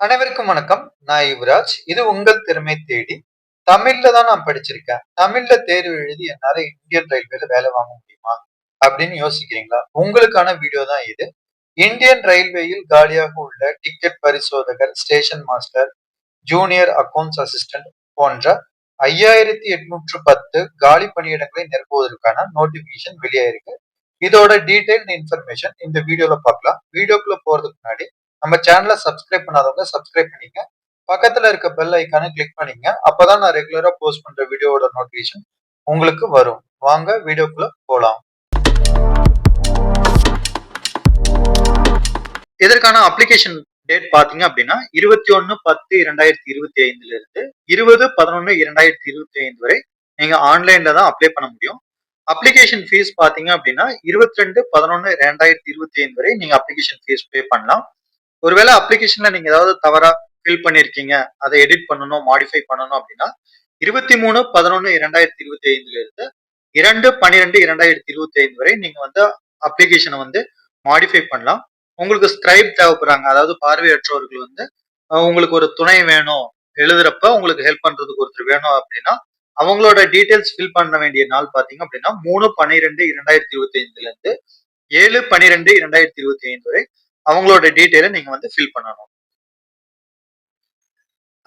அனைவருக்கும் வணக்கம். நான் யுவராஜ். இது உங்கள் திறமை தேடி. தமிழ்ல தான் நான் படிச்சிருக்கேன். தமிழ்ல தேர்வு எழுதி என்னால இந்தியன் ரயில்வேல வேலை வாங்க முடியுமா? அப்படின்னு யோசிக்கிறீங்களா? உங்களுக்கான வீடியோ தான் இது. இந்தியன் ரயில்வேயில் காலியாக உள்ள டிக்கெட் பரிசோதகர், station master, junior accounts assistant போன்ற 5810 காலி பணியிடங்களை நிரப்புவதற்கான நோட்டிபிகேஷன் வெளியாயிருக்கு. இதோட டீடைல்டு இன்ஃபர்மேஷன் இந்த வீடியோல பார்க்கலாம். வீடியோக்குள்ள போறதுக்கு முன்னாடி நம்ம சேனலை சப்ஸ்கிரைப் பண்ணாதவங்க சப்ஸ்கிரைப் பண்ணிக்க. பக்கத்துல இருக்க பெல் ஐக்கானை கிளிக் பண்ணிங்க. அப்பதான் நான் ரெகுலரா போஸ்ட் பண்ற வீடியோவோட நோட்டிபிகேஷன் உங்களுக்கு வரும். வாங்க வீடியோக்குள்ள போலாம். இதற்கான அப்ளிகேஷன் டேட் பாத்தீங்க அப்படின்னா 21/10/2025 இருந்து 20/11/2025 வரை நீங்க ஆன்லைன்ல தான் அப்ளை பண்ண முடியும். அப்ளிகேஷன் ஃபீஸ் பாத்தீங்க அப்படின்னா 22/11/2025 வரை நீங்க அப்ளிகேஷன் ஃபீஸ் பே பண்ணலாம். ஒருவேளை அப்ளிகேஷன்ல நீங்க ஏதாவது தவறா ஃபில் பண்ணிருக்கீங்க, அதை எடிட் பண்ணணும், மாடிஃபை பண்ணணும் அப்படின்னா 23/11/2025 இருந்து 2/12/2025 வரை நீங்க வந்து அப்ளிகேஷனை வந்து மாடிஃபை பண்ணலாம். உங்களுக்கு ஸ்கிரைப் தேவைப்படுறாங்க, அதாவது பார்வையற்றவர்கள் வந்து உங்களுக்கு ஒரு துணை வேணும், எழுதுறப்ப உங்களுக்கு ஹெல்ப் பண்றதுக்கு ஒருத்தர் வேணும் அப்படின்னா அவங்களோட டீடைல்ஸ் ஃபில் பண்ண வேண்டிய நாள் பாத்தீங்க அப்படின்னா 3/12/2025 இருந்து 7/12/2025 வரை அவங்களோட டீடைலை நீங்க வந்து ஃபில் பண்ணணும்.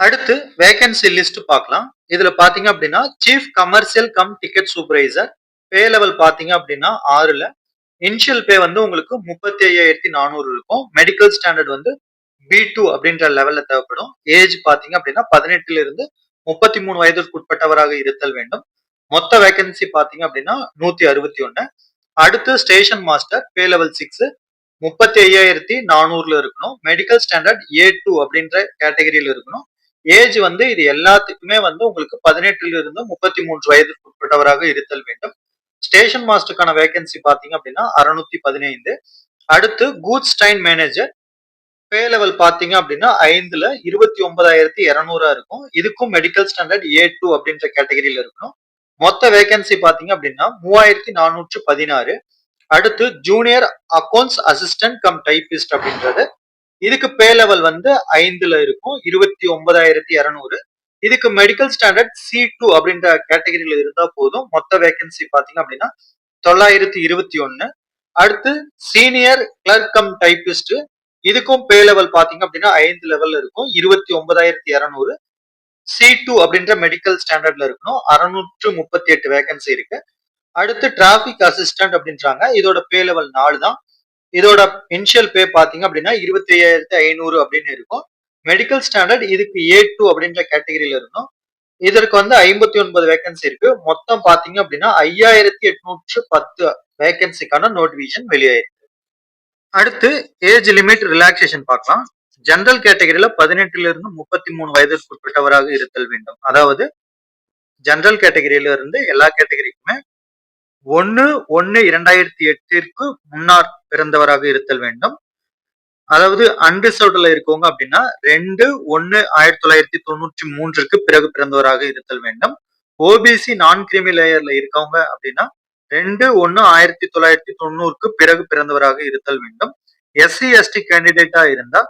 அடுத்து வேகன்சி லிஸ்ட் பார்க்கலாம். இதுல பாத்தீங்க அப்படின்னா chief commercial come ticket supervisor பே லெவல் பாத்தீங்க அப்படின்னா 6ல இனிஷியல் பே வந்து உங்களுக்கு 35,400 இருக்கும். மெடிக்கல் ஸ்டாண்டர்ட் வந்து B2 அப்படின்ற லெவல்ல தேவைப்படும். ஏஜ் பாத்தீங்க அப்படின்னா 18ல இருந்து 33 வயதிற்கு உட்பட்டவராக இருத்தல் வேண்டும். மொத்த வேகன்சி பாத்தீங்க அப்படின்னா 161. அடுத்து ஸ்டேஷன் மாஸ்டர் பே லெவல் 6 35,400 இருக்கணும். மெடிக்கல் ஸ்டாண்டர்ட் A2 அப்படின்ற கேட்டகரியில இருக்கணும். ஏஜ் வந்து இது எல்லாத்துக்குமே வந்து உங்களுக்கு 18ல இருந்து 33 வயதிற்கு உட்பட்டவராக இருத்தல் வேண்டும். ஸ்டேஷன் மாஸ்டருக்கான வேகன்சி பாத்தீங்க அப்படின்னா 615. அடுத்து கூட்ஸ் ட்ரெயின் மேனேஜர் பே லெவல் பாத்தீங்க அப்படின்னா 5ல 29,200 இருக்கும். இதுக்கும் மெடிக்கல் ஸ்டாண்டர்ட் A2 அப்படின்ற கேட்டகரியில இருக்கணும். மொத்த வேகன்சி பாத்தீங்க அப்படின்னா 3,416. அடுத்து junior accounts assistant cum typist அப்படின்றது இதுக்கு பே லெவல் வந்து 5ல இருக்கும், 29,200. இதுக்கு மெடிக்கல் ஸ்டாண்டர்ட் C2 அப்படின்ற கேட்டகரியில இருந்தா போதும். மொத்த வேகன்சி பாத்தீங்க அப்படின்னா 921. அடுத்து சீனியர் கிளர்க் கம் டைபிஸ்ட் இதுக்கும் பே லெவல் பாத்தீங்க அப்படின்னா 5 லெவல்ல இருக்கும், 29,200. C2 அப்படின்ற மெடிக்கல் ஸ்டாண்டர்ட்ல இருக்கணும். 638 வேகன்சி இருக்கு. அடுத்து டிராபிக் அசிஸ்டன்ட் அப்படின்றாங்க. இதோட பே லெவல் 4 தான். இதோட இனிஷியல் பே பாத்தீங்க அப்படின்னா 25,500 அப்படின்னு இருக்கும். மெடிக்கல் ஸ்டாண்டர்ட் இதுக்கு A2 அப்படின்ற கேட்டகரியில இருக்கும். இதற்கு வந்து 59 வேகன்சி இருக்கு. மொத்தம் பாத்தீங்க அப்படின்னா 5,810 வேகன்சிக்கான நோட்டிபிகேஷன் வெளியாயிருக்கு. அடுத்து ஏஜ் லிமிட் ரிலாக்சேஷன் பார்க்கலாம். ஜெனரல் கேட்டகரியில 18ல இருந்து 33 வயதிற்கு உட்பட்டவராக இருத்தல் வேண்டும். அதாவது ஜெனரல் கேட்டகரியில இருந்து எல்லா கேட்டகரிக்குமே 1/1/2008 முன்னார் பிறந்தவராக இருத்தல் வேண்டும். அதாவது அன்ரிசர்வ்ட்ல இருக்கவங்க அப்படின்னா 2/1/1993 பிறகு பிறந்தவராக இருத்தல் வேண்டும். ஓபிசி நான் கிரிமி லேயர்ல இருக்கவங்க அப்படின்னா 2/1/1990 பிறகு பிறந்தவராக இருத்தல் வேண்டும். SC ST கேண்டிடேட்டா இருந்தா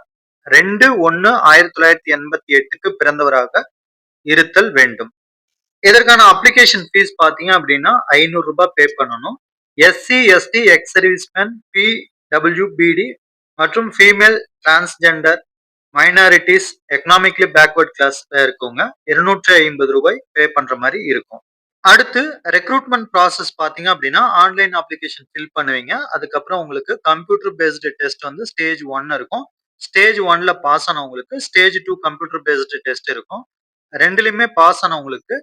2/1/1988 பிறந்தவராக இருத்தல் வேண்டும். இதற்கான அப்ளிகேஷன் ஃபீஸ் பாத்தீங்க அப்படின்னா 500 ரூபாய் பே பண்ணணும். SC ST X serviceman PWBD மற்றும் female transgender minorities economically backward கிளாஸ்ல இருக்கவங்க 250 ரூபாய் பே பண்ற மாதிரி இருக்கும். அடுத்து ரெக்ரூட்மெண்ட் ப்ராசஸ் பாத்தீங்க அப்படின்னா ஆன்லைன் அப்ளிகேஷன் ஃபில் பண்ணுவீங்க. அதுக்கப்புறம் உங்களுக்கு கம்ப்யூட்டர் பேஸ்டு டெஸ்ட் வந்து ஸ்டேஜ் 1 இருக்கும். ஸ்டேஜ் 1ல பாஸ் ஆனவங்களுக்கு ஸ்டேஜ் 2 கம்ப்யூட்டர் பேஸ்டு டெஸ்ட் இருக்கும். ரெண்டுலயுமே பாஸ் ஆனவங்களுக்கு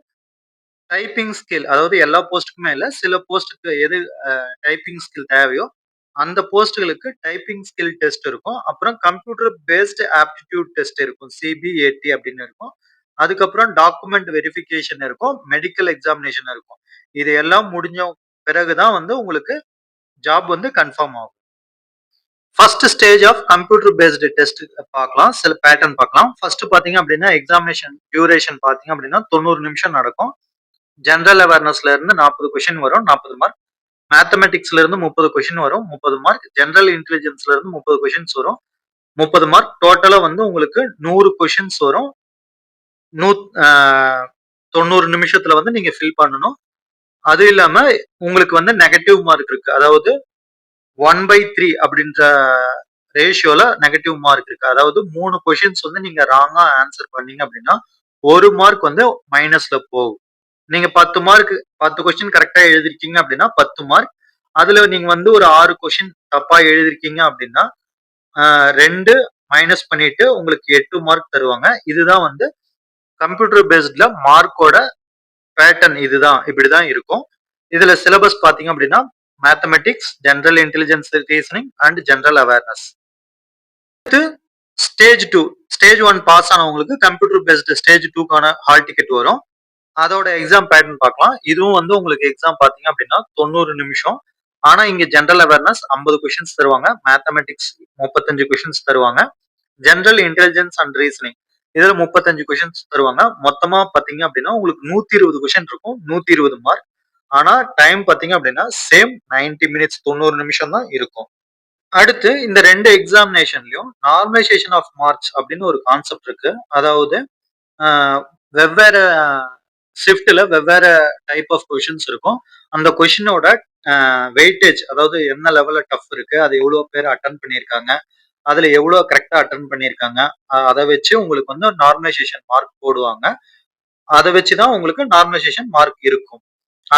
டைப்பிங் ஸ்கில், அதாவது எல்லா போஸ்ட்டுக்குமே இல்லை, சில போஸ்ட்டுக்கு எது டைப்பிங் ஸ்கில் தேவையோ அந்த போஸ்ட்டுகளுக்கு டைப்பிங் ஸ்கில் டெஸ்ட் இருக்கும். அப்புறம் கம்ப்யூட்டர் பேஸ்டு ஆப்டிடியூட் டெஸ்ட் இருக்கும், CBAT அப்படின்னு இருக்கும். அதுக்கப்புறம் டாக்குமெண்ட் வெரிஃபிகேஷன் இருக்கும், மெடிக்கல் எக்ஸாமினேஷன் இருக்கும். இது எல்லாம் முடிஞ்ச பிறகுதான் வந்து உங்களுக்கு ஜாப் வந்து கன்ஃபார்ம் ஆகும். First stage of computer based test பார்க்கலாம். சில பேட்டர்ன் பார்க்கலாம். ஃபர்ஸ்ட் பாத்தீங்க அப்படின்னா எக்ஸாமினேஷன் டியூரேஷன் பாத்தீங்க அப்படின்னா 90 நிமிஷம் நடக்கும். ஜெனரல் அவேர்னஸ்ல இருந்து 40 கொஸ்டின் வரும், 40 மார்க். மேத்தமெட்டிக்ஸ்ல இருந்து 30 கொஸ்டின் வரும், 30 மார்க். ஜெனரல் இன்டெலிஜென்ஸ்ல இருந்து 30 கொஸ்டின்ஸ் வரும், 30 மார்க். டோட்டலா வந்து உங்களுக்கு 100 கொஸ்டின்ஸ் வரும். 90 நிமிஷத்துல வந்து நீங்க ஃபில் பண்ணணும். அது இல்லாம உங்களுக்கு வந்து நெகட்டிவ் மார்க் இருக்கு. அதாவது 1/3 அப்படின்ற ரேஷியோல நெகட்டிவ் மார்க் இருக்கு. அதாவது 3 கொஸ்டின்ஸ் வந்து நீங்க ராங்கா ஆன்சர் பண்ணீங்க அப்படின்னா 1 மார்க் வந்து மைனஸ்ல போகும். நீங்க 10 மார்க் 10 கொஸ்டின் கரெக்டா எழுதிருக்கீங்க அப்படின்னா 10 மார்க். அதுல நீங்க வந்து ஒரு 6 கொஸ்டின் தப்பா எழுதிருக்கீங்க அப்படின்னா 2 மைனஸ் பண்ணிட்டு உங்களுக்கு 8 மார்க் தருவாங்க. இதுதான் வந்து கம்ப்யூட்டர் பேஸ்ட்ல மார்க்கோட பேட்டர்ன். இதுதான் இப்படிதான் இருக்கும். இதுல சிலபஸ் பாத்தீங்க அப்படின்னா mathematics, general intelligence reasoning and general awareness. Stage 2 stage 1 pass ஆனவங்களுக்கு கம்ப்யூட்டர் பேஸ்ட் ஸ்டேஜ் 2க்கான ஹால் டிக்கெட் வரும். அதோட எக்ஸாம் பேட்டர்ன் பார்க்கலாம். இதுவும் வந்து உங்களுக்கு எக்ஸாம் பாத்தீங்க அப்படின்னா 90 நிமிஷம். ஆனா இங்க ஜெனரல் அவேர்னஸ் 50 கொஸ்டின்ஸ் தருவாங்க, மேத்தமெட்டிக்ஸ் 35 கொஸ்டின்ஸ் தருவாங்க, ஜெனரல் இன்டெலிஜென்ஸ் அண்ட் ரீசனிங் இதுல 35 கொஸ்டின்ஸ் தருவாங்க. மொத்தமா பாத்தீங்க அப்படின்னா உங்களுக்கு 120 கொஸ்டின் இருக்கும், 120 மார்க். ஆனா டைம் பாத்தீங்க அப்படின்னா சேம் 90 மினிட்ஸ், 90 நிமிஷம் தான் இருக்கும். அடுத்து இந்த 2 எக்ஸாமினேஷன்லயும் நார்மலைசேஷன் ஆஃப் மார்க்ஸ் அப்படின்னு ஒரு கான்செப்ட் இருக்கு. அதாவது வெவ்வேறு ஷிஃப்ட்ல வெவ்வேறு டைப் ஆஃப் கொஷின்ஸ் இருக்கும். அந்த கொஷினோட வெயிட்டேஜ், அதாவது என்ன லெவல்ல டஃப் இருக்கு, அது எவ்வளவு பேர் அட்டன் பண்ணியிருக்காங்க, அதுல எவ்வளவு கரெக்டா அட்டன் பண்ணியிருக்காங்க, அதை வச்சு உங்களுக்கு வந்து நார்மலைசேஷன் மார்க் போடுவாங்க. அதை வச்சுதான் உங்களுக்கு நார்மலைசேஷன் மார்க் இருக்கும்.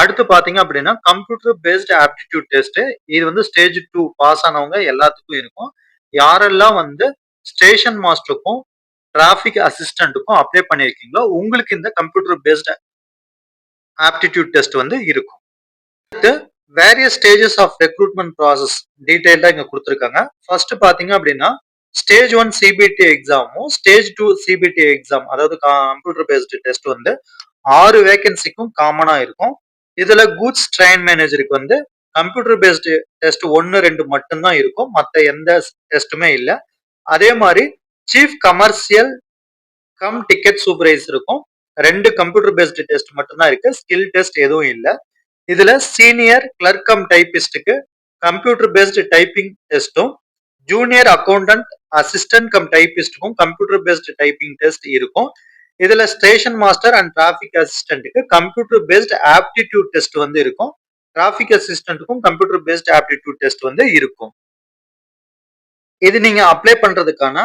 அடுத்து பாத்தீங்க அப்படின்னா கம்ப்யூட்டர் பேஸ்ட் ஆப்டிடியூட் டெஸ்ட். இது வந்து ஸ்டேஜ் 2 பாஸ் ஆனவங்க எல்லாத்துக்கும் இருக்கும். யாரெல்லாம் வந்து ஸ்டேஷன் மாஸ்டருக்கும் டிராபிக் அசிஸ்டன்ட்டுக்கும் அப்ளை பண்ணிருக்கீங்களோ உங்களுக்கு இந்த கம்ப்யூட்டர் பேஸ்ட் ஆப்டிடியூட் டெஸ்ட் வந்து இருக்கும். அடுத்து various stages of recruitment process டீடைல்டா இங்க கொடுத்துருக்காங்க. ஃபர்ஸ்ட் பாத்தீங்க அப்படின்னா ஸ்டேஜ் 1 சிபிடி எக்ஸாமும் ஸ்டேஜ் 2 சிபிடி எக்ஸாம், அதாவது கம்ப்யூட்டர் பேஸ்ட் டெஸ்ட் வந்து 6 வேகன்சிக்கும் காமனா இருக்கும். இதுல கூட்ஸ் ட்ரெயின் மேனேஜருக்கு வந்து கம்ப்யூட்டர் பேஸ்டு டெஸ்ட் 1, 2 மட்டும்தான் இருக்கும், மற்ற எந்த டெஸ்ட்டுமே இல்லை. அதே மாதிரி chief commercial come ticket supervisor இருக்கும், 2 கம்ப்யூட்டர் பேஸ்டு டெஸ்ட் மட்டும்தான் இருக்கு, ஸ்கில் டெஸ்ட் எதுவும் இல்லை. இதுல சீனியர் கிளர்க் கம் டைபிஸ்டுக்கு கம்ப்யூட்டர் பேஸ்டு டைப்பிங் டெஸ்ட்டும், ஜூனியர் அக்கௌண்டன்ட் அசிஸ்டன்ட் கம் டைபிஸ்டுக்கும் கம்ப்யூட்டர் பேஸ்டு டைப்பிங் டெஸ்ட் இருக்கும். இதுல ஸ்டேஷன் மாஸ்டர் அண்ட் டிராபிக் அசிஸ்டன்ட்டுக்கு கம்ப்யூட்டர் பேஸ்ட் ஆப்டிடியூட் டெஸ்ட் வந்து இருக்கும், டிராபிக் அசிஸ்டன்ட்டுக்கும் கம்ப்யூட்டர் பேஸ்ட் ஆப்டிடியூட் டெஸ்ட் வந்து இருக்கும். இது நீங்க அப்ளை பண்றதுக்கான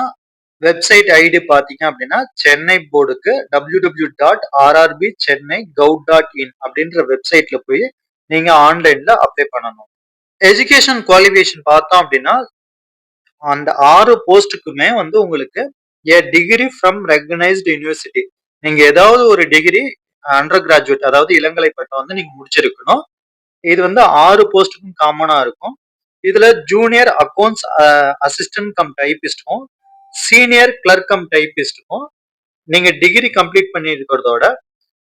வெப்சைட் ஐடி பாத்தீங்க அப்படின்னா சென்னை போர்டுக்கு www.rrbchennai.gov.in அப்படின்ற வெப்சைட்ல போய் நீங்க ஆன்லைன்ல அப்ளை பண்ணணும். எஜுகேஷன் குவாலிஃபிகேஷன் பார்த்தோம் அப்படின்னா அந்த 6 போஸ்ட்டுக்குமே வந்து உங்களுக்கு A degree from recognised university, நீங்க ஏதாவது ஒரு டிகிரி அண்டர் கிராஜுவேட் அதாவது இளங்கலை பட்டம் வந்து நீங்க முடிச்சிருக்கணும். இது வந்து 6 போஸ்ட்டுக்கும் காமனா இருக்கும். இதுல ஜூனியர் அக்கௌண்ட்ஸ் அசிஸ்டன்ட் கம் டைபிஸ்டுக்கும் சீனியர் கிளர்க் கம் டைபிஸ்டுக்கும் நீங்க டிகிரி கம்ப்ளீட் பண்ணி இருக்கிறதோட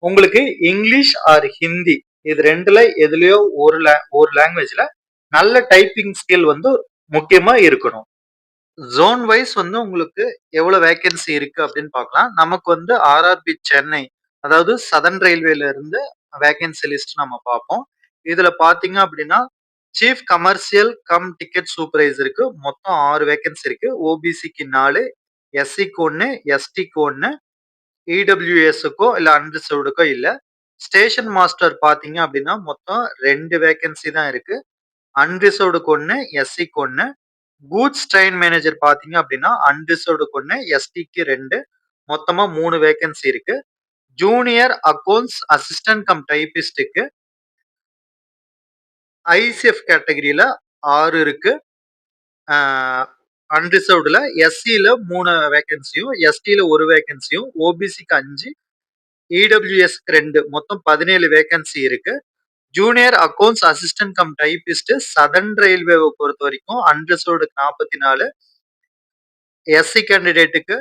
உங்களுக்கு இங்கிலீஷ் ஆர் ஹிந்தி இது ரெண்டுல எதுலயோ ஒரு லாங்குவேஜ்ல நல்ல டைப்பிங் ஸ்கில் வந்து முக்கியமா இருக்கணும். ஜோன் வைஸ் வந்து உங்களுக்கு எவ்வளவு வேகன்சி இருக்கு அப்படின்னு பார்க்கலாம். நமக்கு வந்து ஆர்ஆர்பி சென்னை, அதாவது சதர்ன் ரயில்வேல இருந்து வேகன்சி லிஸ்ட் நம்ம பார்ப்போம். இதுல பாத்தீங்க அப்படின்னா சீஃப் கமர்ஷியல் கம் டிக்கெட் சூப்பர்வைசருக்கு மொத்தம் 6 வேகன்சி இருக்கு. ஓபிசிக்கு 4, எஸ்சிக்கு 1, எஸ்டிக்கு 1, இடபிள்யூஎஸ்க்கோ இல்ல அன்ரிசர்வ்டுக்கோ இல்ல. ஸ்டேஷன் மாஸ்டர் பாத்தீங்க அப்படின்னா மொத்தம் 2 வேகன்சி தான் இருக்கு, அன்ரிசர்வ்டுக்கு 1, எஸ்சிக்கு 1. கூட்ஸ் ட்ரெயின் மேனேஜர் பாத்தீங்க அப்படின்னா அன்ரிசர்வ்டுக்கு 1, எஸ்டிக்கு 2, மொத்தமா 3 வேகன்சி இருக்கு. ஜூனியர் அக்கௌண்ட்ஸ் அசிஸ்டன்ட் கம் டைபிஸ்டுக்கு ஐசிஎஃப் கேட்டகரியில 6 இருக்கு, அன்ரிசர்வ்டுல. எஸ்சியில 3 வேகன்சியும், எஸ்டியில 1 வேகன்சியும், ஓபிசிக்கு 5, இடபிள்யூஎஸ்க்கு 2, மொத்தம் 17 வேகன்சி இருக்கு. Junior accounts assistant cum typist southern ரயில்வேவை பொறுத்த வரைக்கும் அன்ரிசர்வ்டுக்கு 44, எஸ்சி கேண்டிடேட்டுக்கு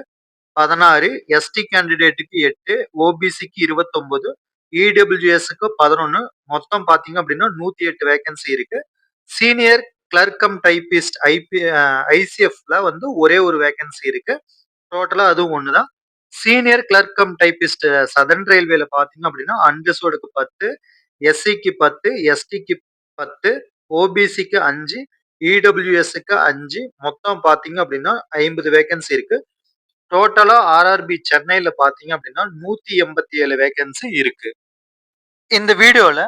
16, எஸ்டி கேண்டிடேட்டுக்கு 8, ஓபிசிக்கு 29, இடபிள்யூஎஸ்க்கு 11, மொத்தம் பாத்தீங்க அப்படின்னா 108 வேகன்சி இருக்கு. சீனியர் கிளர்க் கம் டைபிஸ்ட் ஐசிஎஃப்ல வந்து ஒரே ஒரு வேகன்சி இருக்கு, டோட்டலா அதுவும் ஒண்ணுதான். Senior clerk cum typist southern ரயில்வேல பாத்தீங்க அப்படின்னா அன்ரிசர்வ்டுக்கு 10, எஸ்சிக்கு 10, எஸ்டிக்கு 10, ஓபிசிக்கு 5, இடபிள்யூஎஸ்க்கு 5, மொத்தம் பார்த்தீங்க அப்படின்னா 50 வேகன்சி இருக்கு. டோட்டலா ஆர்ஆர்பி சென்னையில பார்த்தீங்க அப்படின்னா 187 வேகன்சி இருக்கு. இந்த வீடியோல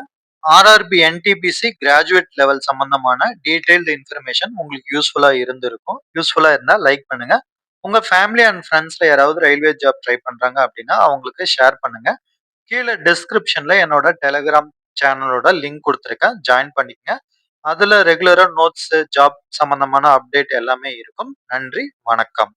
ஆர்ஆர்பி என்டிபிசி கிராஜுவேட் லெவல் சம்பந்தமான டீடைல்டு இன்ஃபர்மேஷன் உங்களுக்கு யூஸ்ஃபுல்லா இருந்திருக்கும். யூஸ்ஃபுல்லா இருந்தா லைக் பண்ணுங்க. உங்க ஃபேமிலி அண்ட் ஃப்ரெண்ட்ஸ்ல யாராவது ரயில்வே ஜாப் ட்ரை பண்றாங்க அப்படின்னா அவங்களுக்கு ஷேர் பண்ணுங்க. கீழே டிஸ்கிரிப்ஷன்ல என்னோட டெலிகிராம் சேனலோட லிங்க் கொடுத்துருக்கேன். ஜாயின் பண்ணிக்கங்க. அதுல ரெகுலரா நோட்ஸ், ஜாப் சம்பந்தமான அப்டேட் எல்லாமே இருக்கும். நன்றி, வணக்கம்.